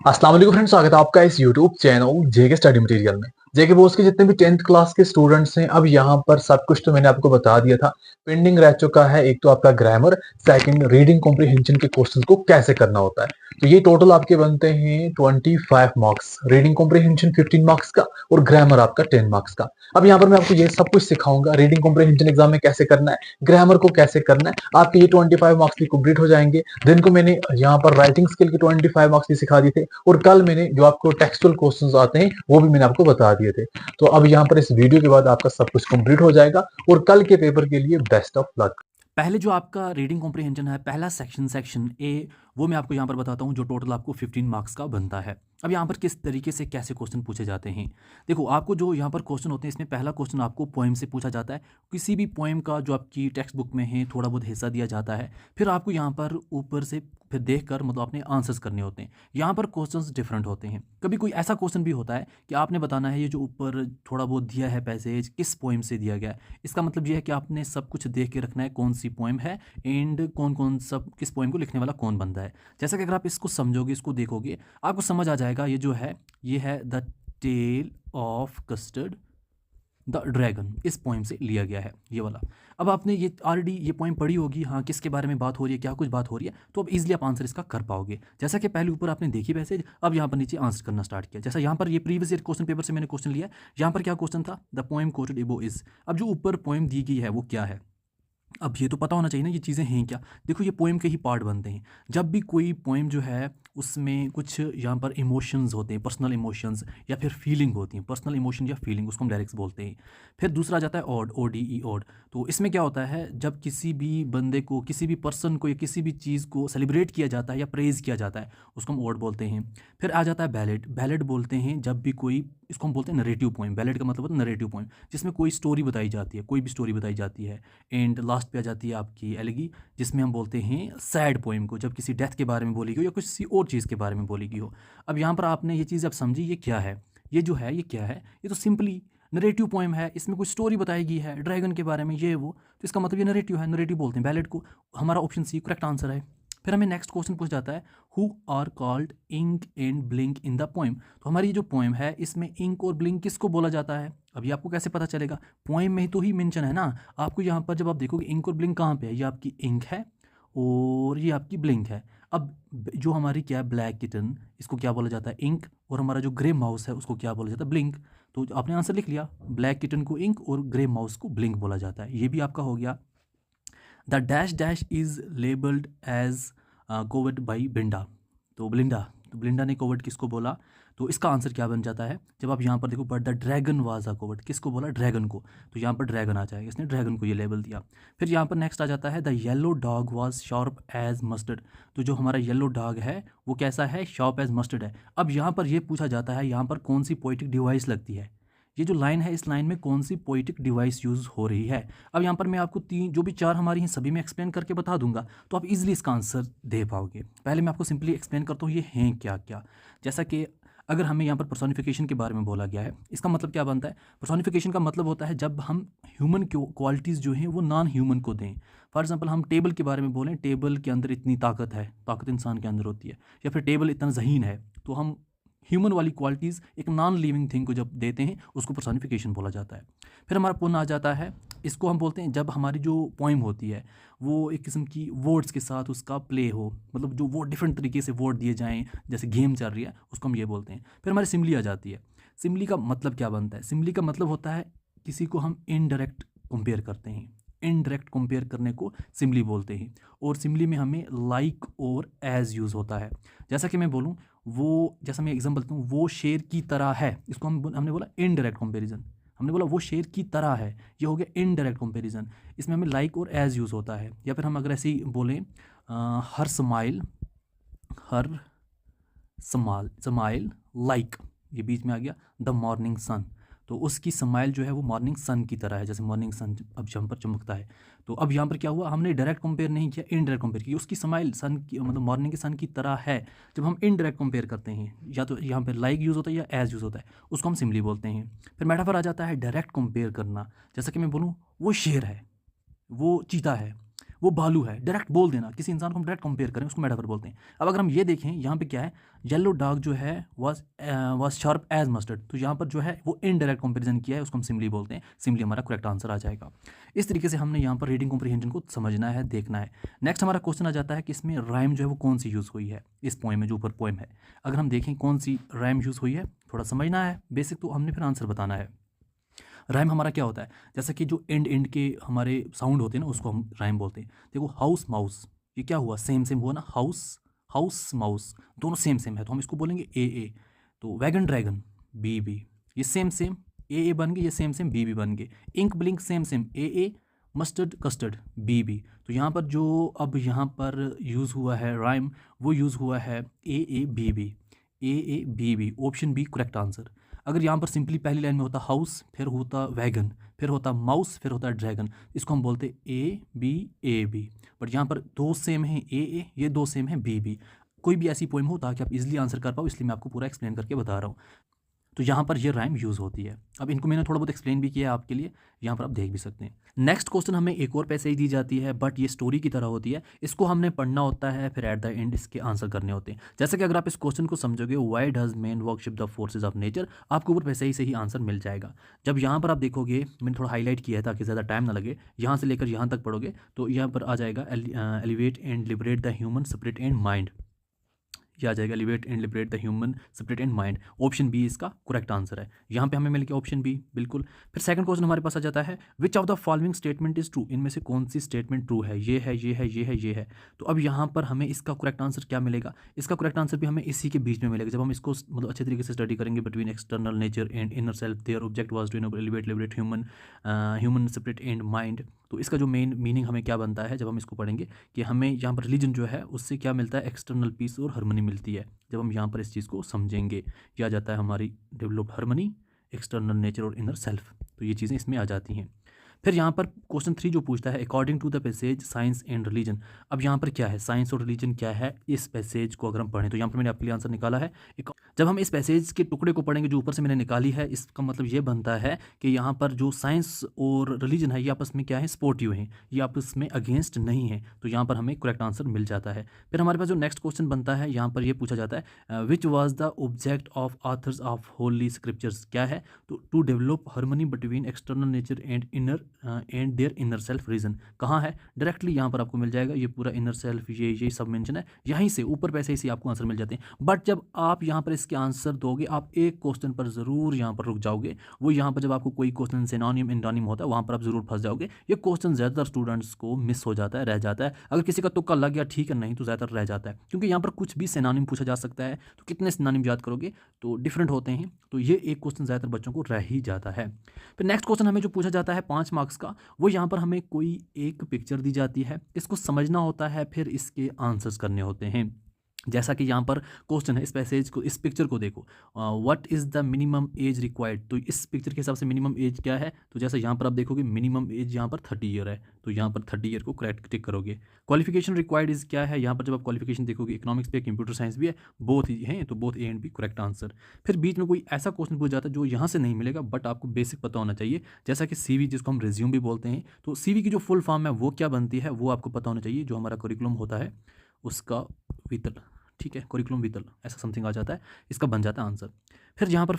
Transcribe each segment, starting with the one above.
अस्सलाम वालेकुम फ्रेंड्स, स्वागत है आपका इस यूट्यूब चैनल जेके स्टडी मटेरियल में। जेके बोर्ड के जितने भी 10th क्लास के स्टूडेंट्स हैं, अब यहाँ पर सब कुछ तो मैंने आपको बता दिया था। पेंडिंग रह चुका है एक तो आपका ग्रामर, सेकंड रीडिंग कॉम्प्रिहेंशन के क्वेश्चंस को कैसे करना होता है। तो ये टोटल आपके बनते हैं 25 मार्क्स, रीडिंग कॉम्प्रिहेंशन 15 मार्क्स का और ग्रामर आपका 10 मार्क्स का। अब यहाँ पर मैं आपको ये सब कुछ सिखाऊंगा, रीडिंग कॉम्प्रिहेंशन एग्जाम में कैसे करना है, ग्रामर को कैसे करना है। आपके ये 25 मार्क्स भी कंप्लीट हो जाएंगे। दिन को मैंने यहाँ पर राइटिंग स्किल के 25 मार्क्स भी सिखा दिए थे और कल मैंने जो आपको टेक्सचुअल क्वेश्चंस आते हैं वो भी मैंने आपको बता दिए थे। तो अब यहाँ पर इस वीडियो के बाद आपका सब कुछ कंप्लीट हो जाएगा और कल के पेपर के लिए बेस्ट ऑफ लक। पहले जो आपका रीडिंग कॉम्प्रिहेंशन है, पहला सेक्शन ए, वो मैं आपको यहाँ पर बताता हूँ, जो टोटल आपको 15 मार्क्स का बनता है। अब यहाँ पर किस तरीके से कैसे क्वेश्चन पूछे जाते हैं। देखो, आपको जो यहाँ पर क्वेश्चन होते हैं, इसमें पहला क्वेश्चन आपको पोएम से पूछा जाता है। किसी भी पोएम का जो आपकी टेक्स्ट बुक में है थोड़ा बहुत हिस्सा दिया जाता है, फिर आपको यहाँ पर ऊपर से फिर देख कर मतलब आपने आंसर्स करने होते हैं। यहाँ पर क्वेश्चंस डिफरेंट होते हैं। कभी कोई ऐसा क्वेश्चन भी होता है कि आपने बताना है ये जो ऊपर थोड़ा बहुत दिया है पैसेज किस पोएम से दिया गया है। इसका मतलब ये है कि आपने सब कुछ देख के रखना है कौन सी पोएम है एंड कौन कौन सब किस पोएम को लिखने वाला कौन बंदा है। जैसा कि अगर आप इसको समझोगे, इसको देखोगे, आपको समझ आ जाएगा ये जो है ये है the tale of Custard the dragon, इस पोइम से लिया गया है ये वाला। अब आपने ये ऑलरेडी ये पोइम पढ़ी होगी, हाँ किसके बारे में बात हो रही है, क्या कुछ बात हो रही है, तो अब इजीली आप आंसर इसका कर पाओगे। जैसा कि पहले ऊपर आपने देखी पैसेज, अब यहाँ पर नीचे आंसर करना स्टार्ट किया। जैसा यहाँ पर ये प्रीवियस ईयर क्वेश्चन पेपर से मैंने क्वेश्चन लिया। यहाँ पर क्या क्वेश्चन था, द पोइम कोटेड एबो इज। अब जो ऊपर पोइम दी गई है वो क्या है, अब ये तो पता होना चाहिए ना ये चीज़ें हैं क्या। देखो, ये पोएम के ही पार्ट बनते हैं। जब भी कोई पोएम जो है उसमें कुछ यहाँ पर इमोशंस होते हैं, पर्सनल इमोशंस या फिर फीलिंग होती हैं, पर्सनल इमोशन या फीलिंग, उसको हम डायरेक्ट बोलते हैं। फिर दूसरा आ जाता है odd, O D E odd. तो इसमें क्या होता है, जब किसी भी बंदे को, किसी भी पर्सन को या किसी भी चीज़ को सेलिब्रेट किया जाता है या प्रेज़ किया जाता है, उसको हम ऑड बोलते हैं। फिर आ जाता है बैलेड। बैलेड बोलते हैं जब भी कोई, इसको हम बोलते हैं नरेटिव पोएम। बैलेड का मतलब होता है नरेटिव पोएम, जिसमें कोई स्टोरी बताई जाती है, कोई भी स्टोरी बताई जाती है। एंड लास्ट पे आ जाती है आपकी एलेगी, जिसमें हम बोलते हैं सैड पोएम को, जब किसी डेथ के बारे में बोली गई हो या किसी और चीज़ के बारे में बोली गई हो। अब यहाँ पर आपने ये चीज़ अब समझी, ये क्या है, ये जो है ये क्या है, ये तो सिंपली नरेटिव पोएम है। इसमें कुछ स्टोरी बताई गई है ड्रैगन के बारे में, ये वो, तो इसका मतलब ये नरेटिव है, नरेटिव बोलते हैं बैलेड को। हमारा ऑप्शन सी करेक्ट आंसर है। फिर हमें नेक्स्ट क्वेश्चन पूछ जाता है, who are called ink and blink in the poem. तो हमारी ये जो पोएम है इसमें इंक और ब्लिंक किसको बोला जाता है। अब ये आपको कैसे पता चलेगा, पोएम में ही तो ही मेंशन है ना। आपको यहाँ पर जब आप देखोगे इंक और ब्लिंक कहाँ पे है, ये आपकी इंक है और ये आपकी ब्लिंक है। अब जो हमारी क्या है ब्लैक किटन, इसको क्या बोला जाता है, इंक, और हमारा जो ग्रे माउस है उसको क्या बोला जाता है, ब्लिंक। तो आपने आंसर लिख लिया, ब्लैक किटन को इंक और ग्रे माउस को ब्लिंक बोला जाता है। ये भी आपका हो गया। The dash dash is labelled as covid by Binda. तो ब्लिंडा ने कोविड किसको बोला, तो इसका आंसर क्या बन जाता है, जब आप यहाँ पर देखो, but the dragon was a Covid, किसको बोला, ड्रैगन को, तो यहाँ पर ड्रैगन आ जाएगा, इसने ड्रैगन को ये लेबल दिया। फिर यहाँ पर नेक्स्ट आ जाता है, the yellow dog was sharp as mustard. तो जो हमारा येलो डॉग है वो कैसा है, शार्प एज मस्टर्ड है। अब यहाँ पर ये पूछा जाता है यहाँ पर कौन सी पोइटिक डिवाइस लगती है, ये जो लाइन है इस लाइन में कौन सी पोइटिक डिवाइस यूज़ हो रही है। अब यहाँ पर मैं आपको तीन जो भी चार हमारी हैं सभी में एक्सप्लेन करके बता दूंगा, तो आप इजीली इसका आंसर दे पाओगे। पहले मैं आपको सिंपली एक्सप्लेन करता हूँ ये हैं क्या क्या। जैसा कि अगर हमें यहाँ पर पर्सोनिफिकेशन के बारे में बोला गया है, इसका मतलब क्या बनता है, पर्सोनिफिकेशन का मतलब होता है जब हम ह्यूमन क्वालिटीज़ जो हैं वो नॉन ह्यूमन को दें। फॉर एग्जांपल हम टेबल के बारे में बोलें, टेबल के अंदर इतनी ताकत है, ताकत इंसान के अंदर होती है, या फिर टेबल इतना ज़हीन है, तो हम ह्यूमन वाली क्वालिटीज़ एक नॉन लिविंग थिंग को जब देते हैं उसको पर्सोनिफिकेशन बोला जाता है। फिर हमारा पुन आ जाता है, इसको हम बोलते हैं जब हमारी जो पोइम होती है वो एक किस्म की वर्ड्स के साथ उसका प्ले हो, मतलब जो वो डिफरेंट तरीके से वर्ड दिए जाएं, जैसे गेम चल रही है, उसको हम ये बोलते हैं। फिर हमारी सिमली आ जाती है। सिमली का मतलब क्या बनता है, सिमली का मतलब होता है किसी को हम इनडायरेक्ट कंपेयर करते हैं, इनडायरेक्ट कंपेयर करने को सिमली बोलते हैं। और सिमली में हमें लाइक और एज यूज़ होता है। जैसा कि मैं बोलूँ, वो, जैसा मैं एग्जाम्पल देता हूँ, वो शेर की तरह है, इसको हमने बोला इनडायरेक्ट कंपैरिजन। हमने बोला वो शेर की तरह है, ये हो गया इनडायरेक्ट कंपैरिजन। इसमें हमें लाइक और एज यूज़ होता है। या फिर हम अगर ऐसे ही बोलें, her smile, her smile like, ये बीच में आ गया द मॉर्निंग सन। तो उसकी स्माइल जो है वो मॉर्निंग सन की तरह है, जैसे मॉर्निंग सन अब जम पर चमकता है। तो अब यहाँ पर क्या हुआ, हमने डायरेक्ट कंपेयर नहीं किया, इनडायरेक्ट कंपेयर किया। उसकी स्माइल सन की मतलब मॉर्निंग के सन की तरह है। जब हम इनडायरेक्ट कंपेयर करते हैं, या तो यहाँ पर लाइक यूज़ होता है या एज यूज़ होता है, उसको हम सिम्पली बोलते हैं। फिर मेटाफर आ जाता है डायरेक्ट कंपेयर करना। जैसा कि मैं बोलूँ वो शेर है, वो चीता है, वो बालू है, डायरेक्ट बोल देना, किसी इंसान को हम डायरेक्ट कंपेयर करें उसको मेटाफर बोलते हैं। अब अगर हम ये देखें यहाँ पे क्या है, येलो डॉग जो है वाज शार्प एज मस्टर्ड, तो यहाँ पर जो है वो इनडायरेक्ट कंपेरिजन किया है, उसको हम सिम्पली बोलते हैं, सिम्पली हमारा करेक्ट आंसर आ जाएगा। इस तरीके से हमने यहाँ पर रीडिंग कॉम्प्रिहेंशन को समझना है, देखना है। नेक्स्ट हमारा क्वेश्चन आ जाता है कि इसमें राइम जो है वो कौन सी यूज़ हुई है इस पोएम में, जो ऊपर पोएम है। अगर हम देखें कौन सी राइम यूज़ हुई है, थोड़ा समझना है बेसिक, तो हमने फिर आंसर बताना है। राइम हमारा क्या होता है, जैसा कि जो एंड के हमारे साउंड होते हैं ना उसको हम राइम बोलते हैं। देखो हाउस माउस, ये क्या हुआ, सेम सेम हुआ ना, हाउस हाउस माउस दोनों सेम सेम है, तो हम इसको बोलेंगे ए। तो वैगन ड्रैगन बी, ये सेम सेम ए बन गए, ये सेम सेम बी बन गए। इंक ब्लिंक सेम सेम ए, मस्टर्ड कस्टर्ड बी। तो यहाँ पर जो अब यहाँ पर यूज़ हुआ है राइम, वो यूज़ हुआ है A B, option B correct answer. अगर यहाँ पर सिंपली पहली लाइन में होता हाउस, फिर होता वैगन, फिर होता माउस, फिर होता ड्रैगन, इसको हम बोलते ए बी। बट यहाँ पर दो सेम हैं ए, ये दो सेम हैं बी। कोई भी ऐसी पोएम हो ताकि आप इजीली आंसर कर पाओ, इसलिए मैं आपको पूरा एक्सप्लेन करके बता रहा हूँ। तो यहाँ पर ये राइम यूज़ होती है। अब इनको मैंने थोड़ा बहुत एक्सप्लेन भी किया है आपके लिए, यहाँ पर आप देख भी सकते हैं। नेक्स्ट क्वेश्चन हमें एक और पैसेज दी जाती है, बट ये स्टोरी की तरह होती है, इसको हमने पढ़ना होता है, फिर एट द एंड इसके आंसर करने होते हैं। जैसे कि अगर आप इस क्वेश्चन को समझोगे, why does man worship the forces of nature, आपको ऊपर पैसेज से ही आंसर मिल जाएगा। जब यहाँ पर आप देखोगे, मैंने थोड़ा हाईलाइट किया है ताकि ज़्यादा टाइम ना लगे, यहाँ से लेकर यहाँ तक पढ़ोगे तो यहाँ पर आ जाएगा elevate and liberate the human spirit and mind, ये आ जाएगा elevate and liberate the human spirit and mind. Option B इसका करेक्ट आंसर है, यहाँ पे हमें मिल गया ऑप्शन बी बिल्कुल। फिर सेकंड क्वेश्चन हमारे पास आ जाता है, which of the following statement is true, इनमें से कौन सी स्टेटमेंट ट्रू है, ये है, ये है, ये है, ये है। तो अब यहाँ पर हमें इसका करेक्ट आंसर क्या मिलेगा, इसका करेक्ट आंसर भी हमें इसी के बीच में मिलेगा। जब हम इसको मतलब अच्छे तरीके से स्टडी करेंगे, between external nature and inner self their object was to elevate liberate human spirit and mind. तो इसका जो मेन मीनिंग हमें क्या बनता है जब हम इसको पढ़ेंगे, कि हमें यहाँ पर रिलीजन जो है उससे क्या मिलता है, एक्सटर्नल पीस और हार्मनी मिलती है। जब हम यहाँ पर इस चीज़ को समझेंगे, क्या आ जाता है हमारी डेवलप्ड हार्मनी, एक्सटर्नल नेचर और इनर सेल्फ, तो ये चीज़ें इसमें आ जाती हैं। फिर यहाँ पर क्वेश्चन 3 जो पूछता है, according to the passage science and religion. अब यहाँ पर क्या है, साइंस और रिलीजन क्या है, इस पैसेज को अगर हम पढ़ें, तो यहाँ पर मैंने आपके लिए आंसर निकाला है। जब हम इस पैसेज के टुकड़े को पढ़ेंगे जो ऊपर से मैंने निकाली है, इसका मतलब ये बनता है कि यहाँ पर जो साइंस और रिलीजन है ये आपस में क्या है, सपोर्टिव हैं, ये आपस में अगेंस्ट नहीं है। तो यहाँ पर हमें करेक्ट आंसर मिल जाता है। फिर हमारे पास जो नेक्स्ट क्वेश्चन बनता है, यहाँ पर ये पूछा जाता है, which was the object of authors of holy scriptures, क्या है, तो to develop harmony between external nature and inner and their inner self reason. कहाँ है, डायरेक्टली यहाँ पर आपको मिल जाएगा, ये पूरा इनर सेल्फ ये सब मेंशन है, यहीं से ऊपर पैसे ही आपको आंसर मिल जाते हैं। बट जब आप यहाँ पर इसके आंसर दोगे, आप एक क्वेश्चन पर ज़रूर यहाँ पर रुक जाओगे, वो यहाँ पर जब आपको कोई क्वेश्चन सिनोनिम एंटोनिम होता है वहाँ पर आप ज़रूर फंस जाओगे। ये क्वेश्चन ज़्यादातर स्टूडेंट्स को मिस हो जाता है, रह जाता है। अगर किसी का तुक्का लग गया ठीक है, नहीं तो ज़्यादातर रह जाता है, क्योंकि यहाँ पर कुछ भी सिनोनिम पूछा जा सकता है, तो कितने सिनोनिम याद करोगे, तो डिफरेंट होते हैं, तो ये एक क्वेश्चन ज़्यादातर बच्चों को रह ही जाता है। फिर नेक्स्ट क्वेश्चन हमें जो पूछा जाता है 5 मार्क्स का, वो यहाँ पर हमें कोई एक पिक्चर दी जाती है, इसको समझना होता है, फिर इसके आंसर्स करने होते हैं। जैसा कि यहाँ पर क्वेश्चन है, इस पैसेज को, इस पिक्चर को देखो, what is the minimum age required, तो इस पिक्चर के हिसाब से मिनिमम एज क्या है, तो जैसा यहाँ पर आप देखोगे मिनिमम एज यहाँ पर 30 ईयर है, तो यहाँ पर 30 ईयर को करेक्ट टिक करोगे। क्वालिफिकेशन रिक्वायर्ड इज क्या है, यहाँ पर जब आप क्वालिफिकेशन देखोगे, इकोनॉमिक्स पे कंप्यूटर साइंस भी है, बोथ ही हैं, तो both A and B correct answer. फिर बीच में कोई ऐसा क्वेश्चन पूछ जाता है जो यहाँ से नहीं मिलेगा, बट आपको बेसिक पता होना चाहिए, जैसा कि CV जिसको हम रिज्यूम भी बोलते हैं, तो CV की जो फुल फॉर्म है वो क्या बनती है, वो आपको पता होना चाहिए। जो हमारा करिकुलम होता है उसका वितल, ठीक है, करिकुलम वितल ऐसा समथिंग आ जाता है, इसका बन जाता है आंसर। फिर यहाँ पर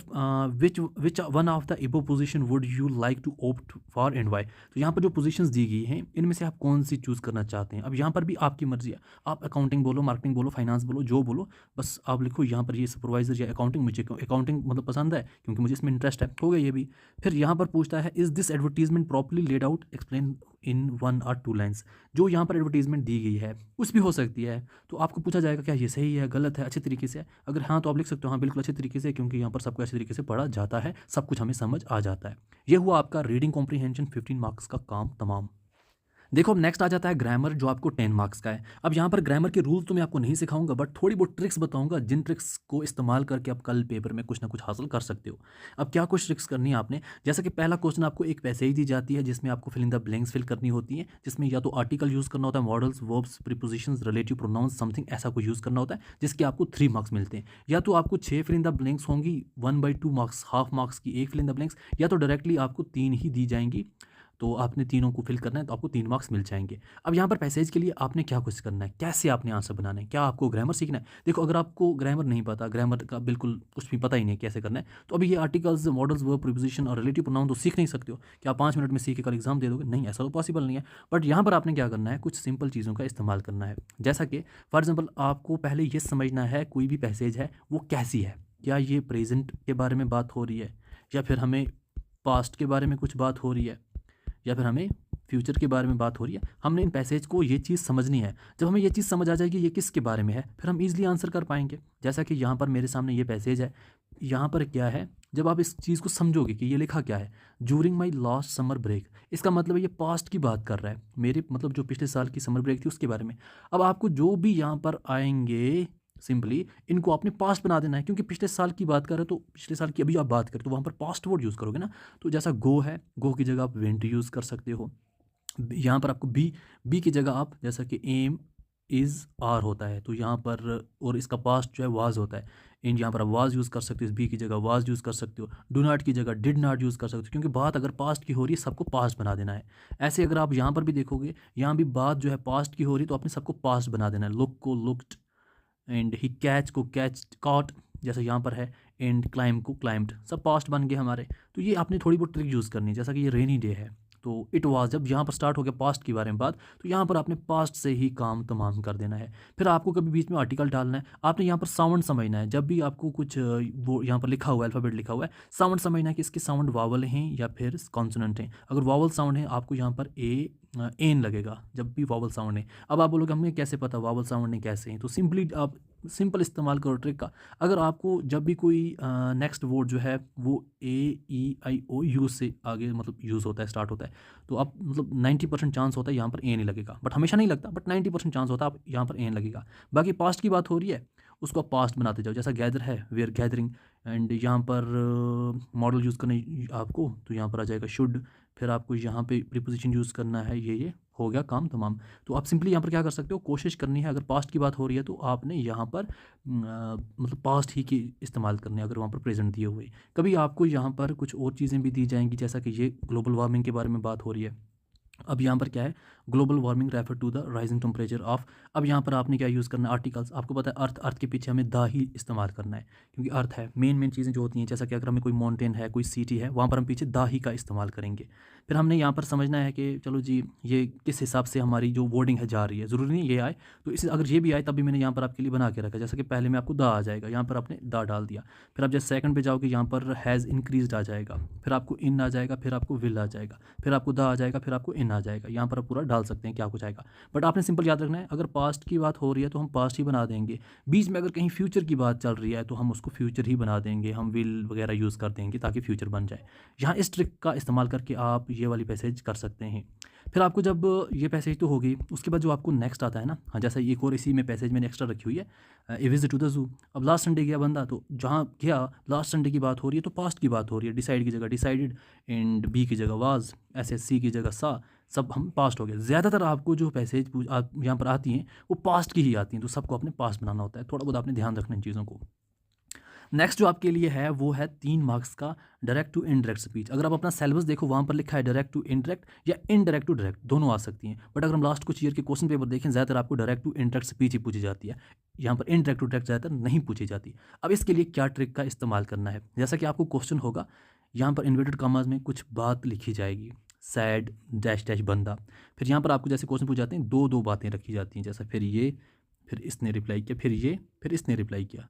which one of the above position would you like to opt for and why, तो यहाँ पर जो पोजीशंस दी गई हैं इनमें से आप कौन सी चूज़ करना चाहते हैं। अब यहाँ पर भी आपकी मर्जी है, आप अकाउंटिंग बोलो, मार्केटिंग बोलो, फाइनेंस बोलो, जो बोलो, बस आप लिखो यहाँ पर ये सुपरवाइजर या अकाउंटिंग। मुझे अकाउंटिंग मतलब पसंद है क्योंकि मुझे इसमें इंटरेस्ट है, हो गया ये भी। फिर यहाँ पर पूछता है, is this advertisement properly laid out, explain in 1 or 2 lines. जो यहाँ पर एडवर्टीजमेंट दी गई है कुछ भी हो सकती है, तो आपको पूछा जाएगा क्या ये सही है, गलत है, अच्छे तरीके से। अगर हाँ तो आप लिख सकते हो हाँ बिल्कुल अच्छे तरीके से, क्योंकि यहाँ पर सबको अच्छे तरीके से पढ़ा जाता है, सब कुछ हमें समझ आ जाता है। ये हुआ आपका रीडिंग कॉम्प्रीहेंशन 15 मार्क्स का काम तमाम। देखो अब नेक्स्ट आ जाता है ग्रामर, जो आपको 10 मार्क्स का है। अब यहाँ पर ग्रामर के रूल तो मैं आपको नहीं सिखाऊंगा, बट थोड़ी बहुत ट्रिक्स बताऊंगा, जिन ट्रिक्स को इस्तेमाल करके आप कल पेपर में कुछ ना कुछ हासिल कर सकते हो। अब क्या कुछ ट्रिक्स करनी है आपने, जैसा कि पहला क्वेश्चन आपको एक पैसेज दी जाती है जिसमें आपको fill in the blanks fill करनी होती है, जिसमें या तो आर्टिकल यूज़ करना होता है, models, verbs, prepositions, relative pronouns, something ऐसा कुछ यूज़ करना होता है, जिसके आपको 3 मार्क्स मिलते हैं। या तो आपको 6 फिल इन द ब्लैंक्स होंगी, 1/2 मार्क्स, हाफ मार्क्स की एक फिल इन द ब्लैंक्स, या तो डायरेक्टली आपको 3 ही दी जाएंगी, तो आपने तीनों को फिल करना है तो आपको 3 मार्क्स मिल जाएंगे। अब यहाँ पर पैसेज के लिए आपने क्या कुछ करना है, कैसे आपने आंसर बनाना है, क्या आपको ग्रामर सीखना है। देखो अगर आपको ग्रामर नहीं पता, ग्रामर का बिल्कुल कुछ भी पता ही नहीं कैसे करना है, तो अभी ये आर्टिकल्स, मॉडल्स, वर्ब, प्रीपोजिशन और रिलेटिव प्रोनाउन तो सीख नहीं सकते हो कि आप 5 मिनट में सीख के कल एग्जाम दे दोगे, नहीं, ऐसा तो पॉसिबल नहीं है। बट यहाँ पर आपने क्या करना है, कुछ सिंपल चीज़ों का इस्तेमाल करना है। जैसा कि फॉर एग्जाम्पल आपको पहले ये समझना है कोई भी पैसेज है वो कैसी है, क्या ये प्रेजेंट के बारे में बात हो रही है, या फिर हमें पास्ट के बारे में कुछ बात हो रही है, या फिर हमें फ्यूचर के बारे में बात हो रही है। हमने इन पैसेज को ये चीज़ समझनी है। जब हमें ये चीज़ समझ आ जाएगी ये किसके बारे में है, फिर हम ईजिली आंसर कर पाएंगे। जैसा कि यहाँ पर मेरे सामने ये पैसेज है, यहाँ पर क्या है, जब आप इस चीज़ को समझोगे कि ये लिखा क्या है, during my last summer break, इसका मतलब है ये पास्ट की बात कर रहा है, मेरे मतलब जो पिछले साल की समर ब्रेक थी उसके बारे में। अब आपको जो भी यहाँ पर आएंगे सिंपली इनको आपने पास्ट बना देना है, क्योंकि पिछले साल की बात कर रहे हो तो पिछले साल की अभी आप बात करें तो वहाँ पर पास्ट वर्ड यूज़ करोगे ना। तो जैसा गो है, गो की जगह आप वेंट यूज़ कर सकते हो। यहाँ पर आपको बी की जगह आप, जैसा कि एम इज़ आर होता है तो यहाँ पर, और इसका पास्ट जो है वाज होता है, इन यहाँ पर आप वाज यूज़ कर सकते हो, इस बी की जगह वाज यूज़ कर सकते हो। डू नॉट की जगह डिड नॉट यूज़ कर सकते हो, क्योंकि बात अगर पास्ट की हो रही है सबको पास्ट बना देना है। ऐसे अगर आप यहाँ पर भी देखोगे, यहाँ भी बात जो है पास्ट की हो रही है तो आपने सबको पास्ट बना देना है। लुक को लुक्ड, एंड ही कैच को कैच कॉट, जैसा यहाँ पर है, एंड क्लाइंब को क्लाइंब्ड, सब पास्ट बन गए हमारे। तो ये आपने थोड़ी बहुत ट्रिक यूज़ करनी है। जैसा कि ये रेनी डे है तो इट वाज, जब यहाँ पर स्टार्ट हो गया पास्ट के बारे में बात, तो यहाँ पर आपने पास्ट से ही काम तमाम कर देना है। फिर आपको कभी बीच में आर्टिकल डालना है, आपने यहाँ पर साउंड समझना है। जब भी आपको कुछ वो यहाँ पर लिखा हुआ है, अल्फ़ाबेट लिखा हुआ है, साउंड समझना है कि इसके साउंड वावल हैं या फिर कॉन्सोनेंट हैं। अगर वावल साउंड है आपको यहाँ पर एन लगेगा जब भी वावल साउंड है। अब आप बोलोगे हमें कैसे पता वावल साउंड ने कैसे हैं, तो सिंपली आप सिंपल इस्तेमाल करो ट्रिक का। अगर आपको जब भी कोई नेक्स्ट वर्ड जो है वो AEIO U से आगे मतलब यूज़ होता है, स्टार्ट होता है, तो आप मतलब 90% चांस होता है यहाँ पर ए नहीं लगेगा, बट हमेशा नहीं लगता, बट 90% चांस होता है आप यहाँ पर एन लगेगा। बाकी पास्ट की बात हो रही है उसको आप पास्ट बनाते जाओ। जैसा गैदर है, वे आर गैदरिंग, एंड यहाँ पर मॉडल यूज़ करने आपको, तो यहाँ पर आ जाएगा शुड, फिर आपको यहाँ पे प्रीपोजिशन यूज़ करना है, ये हो गया काम तमाम। तो आप सिंपली यहाँ पर क्या कर सकते हो, कोशिश करनी है अगर पास्ट की बात हो रही है तो आपने यहाँ पर मतलब पास्ट ही की इस्तेमाल करने है। अगर वहाँ पर प्रेजेंट दिए हुए, कभी आपको यहाँ पर कुछ और चीज़ें भी दी जाएंगी, जैसा कि ये ग्लोबल वार्मिंग के बारे में बात हो रही है। अब यहाँ पर क्या है, global warming refer to the rising temperature of. अब यहाँ पर आपने क्या यूज़ करना है, आर्टिकल्स। आपको पता है अर्थ, अर्थ के पीछे हमें द ही इस्तेमाल करना है, क्योंकि अर्थ है। मेन चीज़ें जो होती हैं, जैसा कि अगर हमें कोई माउंटेन है, कोई सिटी है, वहाँ पर हम पीछे द ही का इस्तेमाल करेंगे। फिर हमने यहाँ पर समझना है कि चलो जी ये किस हिसाब से हमारी जो वर्डिंग है जा रही है, ज़रूरी नहीं ये आए, तो इस अगर ये भी आए तब भी मैंने यहाँ पर आपके लिए बना के रखा। जैसा कि पहले में आपको द आ जाएगा, यहाँ पर आपने द डाल दिया। फिर आप जैसे सेकंड पे जाओगे यहाँ पर हैज़ इंक्रीज्ड आ जाएगा, फिर आपको इन आ जाएगा, फिर आपको विल आ जाएगा, फिर आपको द आ जाएगा, फिर आपको इन आ जाएगा। यहाँ पर आप पूरा डाल सकते हैं क्या कुछ आएगा, बट आपने सिंपल याद रखना है अगर पास्ट की बात हो रही है तो हम पास्ट ही बना देंगे। बीच में अगर कहीं फ्यूचर की बात चल रही है तो हम उसको फ्यूचर ही बना देंगे, हम विल वगैरह यूज़ कर देंगे ताकि फ्यूचर बन जाए। यहाँ इस ट्रिक का इस्तेमाल करके आप ये वाली पैसेज कर सकते हैं। फिर आपको जब ये पैसेज तो होगी, उसके बाद जो आपको नेक्स्ट आता है ना, हाँ जैसा एक और इसी में पैसेज मैंने एक्स्ट्रा रखी हुई है, ए विजिट टू द जू। अब लास्ट संडे गया बंदा, तो जहाँ गया लास्ट संडे की बात हो रही है तो पास्ट की बात हो रही है। डिसाइड की जगह डिसाइडेड, एंड बी की जगह वाज, SSC की जगह सा, सब हम पास्ट हो गए। ज़्यादातर आपको जो पैसेज आप यहाँ पर आती हैं वो पास्ट की ही आती हैं, तो सबको आपने पास्ट बनाना होता है। थोड़ा बहुत आपने ध्यान रखना इन चीज़ों को। नेक्स्ट जो आपके लिए है वो है 3 मार्क्स का डायरेक्ट टू इनडायरेक्ट स्पीच। अगर आप अपना सिलेबस देखो वहाँ पर लिखा है डायरेक्ट टू इनडायरेक्ट या इनडायरेक्ट टू डायरेक्ट, दोनों आ सकती हैं। बट अगर हम लास्ट कुछ ईयर के क्वेश्चन पेपर देखें, ज़्यादातर आपको डायरेक्ट टू इनडायरेक्ट स्पीच ही पूछी जाती है, यहाँ पर इनडायरेक्ट टू डायरेक्ट ज़्यादातर नहीं पूछी जाती। अब इसके लिए क्या ट्रिक का इस्तेमाल करना है, जैसा कि आपको क्वेश्चन होगा, यहाँ पर इन्वर्टेड कॉमास में कुछ बात लिखी जाएगी, सैड डैश डैश बंदा। फिर यहाँ पर आपको जैसे क्वेश्चन पूछ जाते हैं, दो बातें रखी जाती हैं, जैसा फिर ये, फिर इसने रिप्लाई किया, फिर ये, फिर इसने रिप्लाई किया।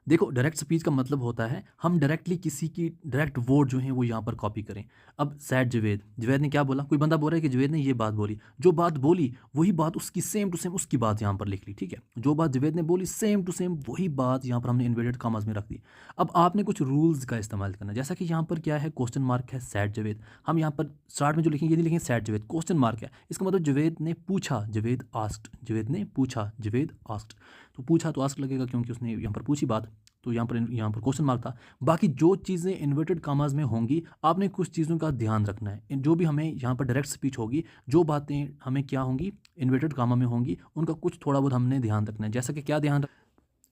देखो डायरेक्ट स्पीच का मतलब होता है हम डायरेक्टली किसी की डायरेक्ट वर्ड जो है वो यहाँ पर कॉपी करें। अब सैड जवेद, जवेद ने क्या बोला, कोई बंदा बोल रहा है कि जवेद ने ये बात बोली, जो बात बोली वही बात उसकी सेम टू सेम उसकी बात यहाँ पर लिख ली, ठीक है। जो बात जवेद ने बोली सेम टू सेम वही बात यहाँ पर हमने इन्वर्टेड कॉमास में रख दी। अब आपने कुछ रूल्स का इस्तेमाल करना, जैसा कि यहाँ पर क्या है, क्वेश्चन मार्क है सैड जवेद, हम यहाँ पर स्टार्ट में जो लिखेंगे ये नहीं लिखेंगे सैड जवेद, क्वेश्चन मार्क है, इसका मतलब जवेद ने पूछा, जवेद आस्क्ड, जवेद ने पूछा, जवेद आस्क्ड। तो पूछा तो आस्क लगेगा क्योंकि उसने यहाँ पर पूछी बात, तो यहाँ पर क्वेश्चन मार्क था। बाकी जो चीज़ें इन्वर्टेड कॉमास में होंगी आपने कुछ चीज़ों का ध्यान रखना है। जो भी हमें यहाँ पर डायरेक्ट स्पीच होगी, जो बातें हमें क्या होंगी इन्वर्टेड कॉमा में होंगी, उनका कुछ थोड़ा बहुत हमने ध्यान रखना है। जैसा कि क्या ध्यान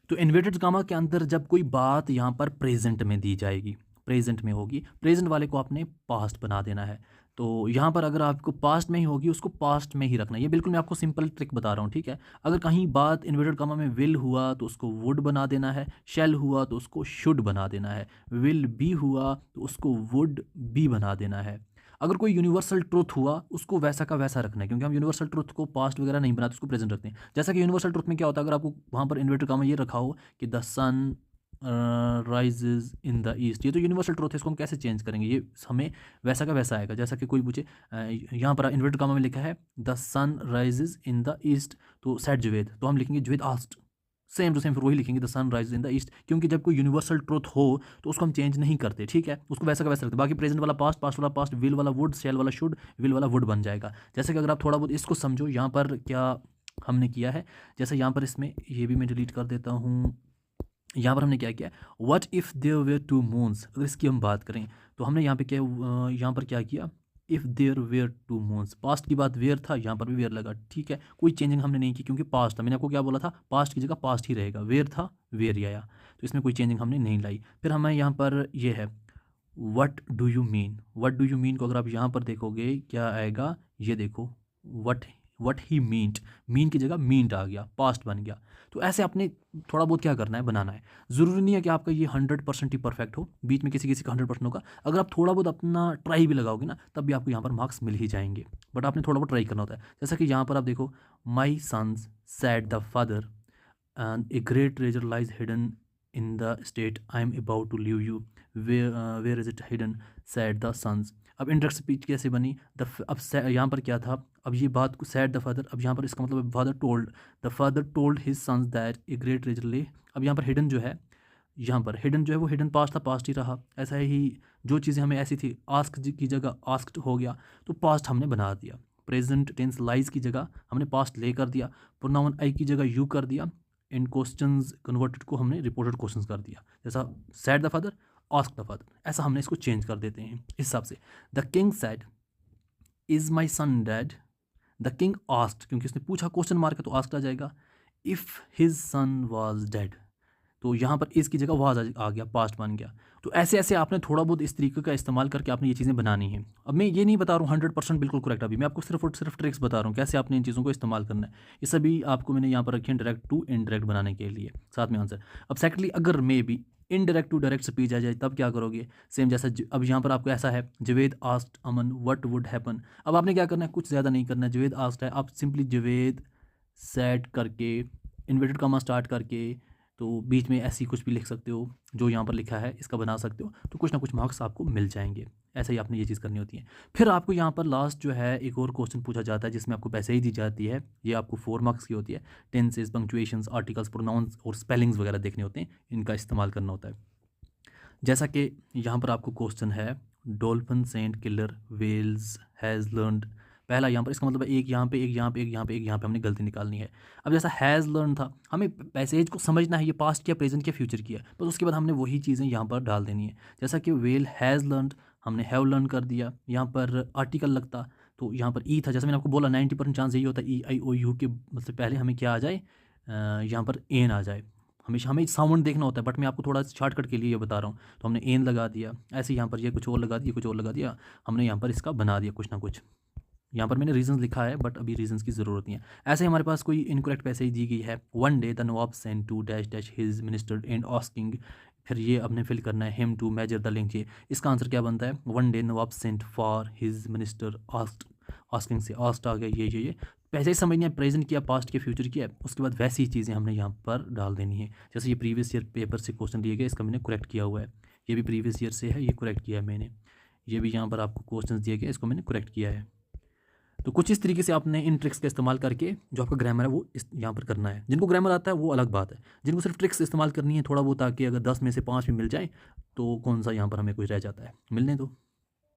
तो इन्वर्टेड कॉमा के अंदर जब कोई बात यहाँ पर प्रेजेंट में दी जाएगी, प्रेजेंट में होगी, प्रेजेंट वाले को आपने पास्ट बना देना है। तो यहाँ पर अगर आपको पास्ट में ही होगी उसको पास्ट में ही रखना है। ये बिल्कुल मैं आपको सिंपल ट्रिक बता रहा हूँ, ठीक है। अगर कहीं बात इन्वर्टेड कॉमा में विल हुआ तो उसको वुड बना देना है, शैल हुआ तो उसको शुड बना देना है, विल बी हुआ तो उसको वुड बी बना देना है। अगर कोई यूनिवर्सल ट्रुथ हुआ उसको वैसा का वैसा रखना है, क्योंकि हम यूनिवर्सल ट्रुथ को पास्ट वगैरह नहीं बनाते, उसको प्रेजेंट रखते हैं। जैसा कि यूनिवर्सल ट्रुथ में क्या होता है, अगर आपको वहाँ पर इन्वर्टेड कॉमा ये रखा हो कि the sun rises in the east, ये तो यूनिवर्सल ट्रुथ है, इसको हम कैसे चेंज करेंगे, ये हमें वैसा का वैसा आएगा। जैसा कि कोई पूछे यहाँ पर इन्वर्टेड कॉमा में लिखा है the sun rises in the east, तो सेड जुवेद, तो हम लिखेंगे Juved asked, same to same फिर वही लिखेंगे the sun rises in the east, क्योंकि जब कोई यूनिवर्सल ट्रुथ हो तो उसको हम चेंज नहीं करते, ठीक है, उसको वैसा का वैसा रखते। बाकी प्रेजेंट वाला पास्ट, पास्ट वाला पास्ट, विल वाला वुड, शैल वाला शुड, विल वाला वुड बन जाएगा। जैसे कि अगर आप थोड़ा बहुत इसको समझो, यहाँ पर क्या हमने किया है, जैसे यहाँ पर इसमें ये भी मैं डिलीट कर देता हूँ। यहाँ पर हमने क्या किया, what if there were two moons, अगर इसकी हम बात करें तो हमने यहाँ पे क्या यहाँ पर क्या किया, if there were two moons, past की बात वेयर था, यहाँ पर भी वेयर लगा, ठीक है, कोई चेंजिंग हमने नहीं की क्योंकि पास्ट था। मैंने आपको क्या बोला था, पास्ट की जगह पास्ट ही रहेगा, वेयर था वेयर ही आया, तो इसमें कोई चेंजिंग हमने नहीं लाई। फिर हमें यहाँ पर ये है what do you mean, what do you mean को अगर आप यहाँ पर देखोगे क्या आएगा, ये देखो व्हाट ही मीन्ट, मीन की जगह मीन्ट आ गया, पास्ट बन गया। तो ऐसे आपने थोड़ा बहुत क्या करना है, बनाना है। ज़रूरी नहीं है कि आपका ये 100% ही परफेक्ट हो, बीच में किसी किसी का 100% होगा। अगर आप थोड़ा बहुत अपना ट्राई भी लगाओगे ना तब भी आपको यहाँ पर मार्क्स मिल ही जाएंगे, बट आपने थोड़ा बहुत ट्राई करना होता है। जैसा कि यहाँ पर आप देखो, my sons said the father and a great treasure lies hidden in the state I am about to leave you, where is it hidden said the sons. अब इंडायरेक्ट स्पीच कैसे बनी, अब यहाँ पर क्या था, अब ये बात को सैड द फादर, अब यहाँ पर इसका मतलब father told his sons that a great treasure lay. अब यहाँ पर हिडन जो है, यहाँ पर हिडन जो है वो हिडन पास्ट था, पास्ट ही रहा। ऐसा ही जो चीज़ें हमें ऐसी थी, आस्क की जगह आस्क्ड हो गया तो पास्ट हमने बना दिया। प्रेजेंट टेंस लाइज की जगह हमने पास्ट ले कर दिया, प्रोनाउन आई की जगह यू कर दिया, इन क्वेश्चंस कन्वर्टेड को हमने रिपोर्टेड क्वेश्चंस कर दिया। जैसा sad the father, ask the father, ऐसा हमने इसको चेंज कर देते हैं इस हिसाब से। The king said is my son dead, the king asked, क्योंकि उसने पूछा, क्वेश्चन मार्क है तो आस्क्ड आ जाएगा। If his son was dead, तो यहाँ पर इस की जगह वाज आ गया, पास्ट बन गया। तो ऐसे ऐसे आपने थोड़ा बहुत इस तरीके का इस्तेमाल करके आपने ये चीज़ें बनानी है। अब मैं ये नहीं बता रहा हूँ 100% बिल्कुल करेक्ट, अभी मैं आपको सिर्फ और सिर्फ ट्रिक्स बता रहा हूँ कैसे आपने इन चीज़ों को इस्तेमाल करना है। ये सभी आपको मैंने यहाँ पर रखे हैं डायरेक्ट टू इनडायरेक्ट बनाने के लिए, साथ में आंसर। अब सेकेंडली अगर maybe indirect to direct speech आ जाए तब क्या करोगे, सेम जैसा अब यहाँ पर आपको ऐसा है, Javed asked Aman what would happen. अब आपने क्या करना है, कुछ ज़्यादा नहीं करना है, जवेद आस्क्ड है, आप सिंपली जवेद सेड करके इन्वर्टेड कॉमा स्टार्ट करके, तो बीच में ऐसी कुछ भी लिख सकते हो जो यहाँ पर लिखा है, इसका बना सकते हो, तो कुछ ना कुछ मार्क्स आपको मिल जाएंगे। ऐसे ही आपने ये चीज़ करनी होती है। फिर आपको यहाँ पर लास्ट जो है एक और क्वेश्चन पूछा जाता है जिसमें आपको पैसे ही दी जाती है, ये आपको 4 मार्क्स की होती है। टेंसेस, पंक्चुएशंस, आर्टिकल्स, प्रोनाउंस और स्पेलिंग्स वगैरह देखने होते हैं, इनका इस्तेमाल करना होता है। जैसा कि यहाँ पर आपको क्वेश्चन है, dolphin sent killer whales has learned, पहला यहाँ पर इसका मतलब है एक यहाँ पे, एक यहाँ पे, एक यहाँ पे, एक यहाँ पे हमने गलती निकालनी है। अब जैसा हैज़ लर्न था, हमें पैसेज को समझना है ये पास्ट किया, प्रेजेंट किया, फ्यूचर किया, बस उसके बाद हमने वही चीज़ें यहाँ पर डाल देनी है। जैसा कि वेल हैज़ लर्नड हमने हैव लर्न कर दिया, यहाँ पर आर्टिकल लगता तो यहाँ पर ई था, जैसे मैंने आपको बोला 90% चांस यही होता है ई आई ओ यू के मतलब पहले हमें क्या आ जाए, यहाँ पर एन आ जाए। हमेशा हमें साउंड देखना होता है, बट मैं आपको थोड़ा शॉर्टकट के लिए ये बता रहा हूँ। तो हमने एन लगा दिया, ऐसे यहाँ पर ये कुछ और लगा दिया, कुछ और लगा दिया, हमने यहाँ पर इसका बना दिया कुछ ना कुछ। यहाँ पर मैंने रीजंस लिखा है बट अभी रीजंस की ज़रूरत नहीं है। ऐसे हमारे पास कोई इनकरेक्ट पैसेज दी गई है, one day the nawab sent to dash dash his minister and asking, फिर ये अपने फिल करना है him to measure the link. ये इसका आंसर क्या बनता है, one day nawab sent for his minister asked, asking से आस्क्ड आ गया, ये पैसे ही समझनी है, प्रेजेंट किया, पास्ट किया, फ्यूचर किया, उसके बाद वैसी ही चीज़ें हमने यहाँ पर डाल देनी है। जैसे ये प्रीवियस ईयर पेपर से क्वेश्चन दिए गए, इसका मैंने करेक्ट किया हुआ है, ये भी प्रीवियस ईयर से है, ये करेक्ट किया है मैंने, ये भी यहाँ पर आपको क्वेश्चन दिए गए, इसको मैंने करेक्ट किया है। तो कुछ इस तरीके से आपने इन ट्रिक्स का इस्तेमाल करके जो आपका ग्रामर है वो यहाँ पर करना है। जिनको ग्रामर आता है वो अलग बात है, जिनको सिर्फ ट्रिक्स इस्तेमाल करनी है थोड़ा बहुत, ताकि अगर 10 में से 5 भी मिल जाए तो कौन सा यहाँ पर हमें कुछ रह जाता है, मिलने दो।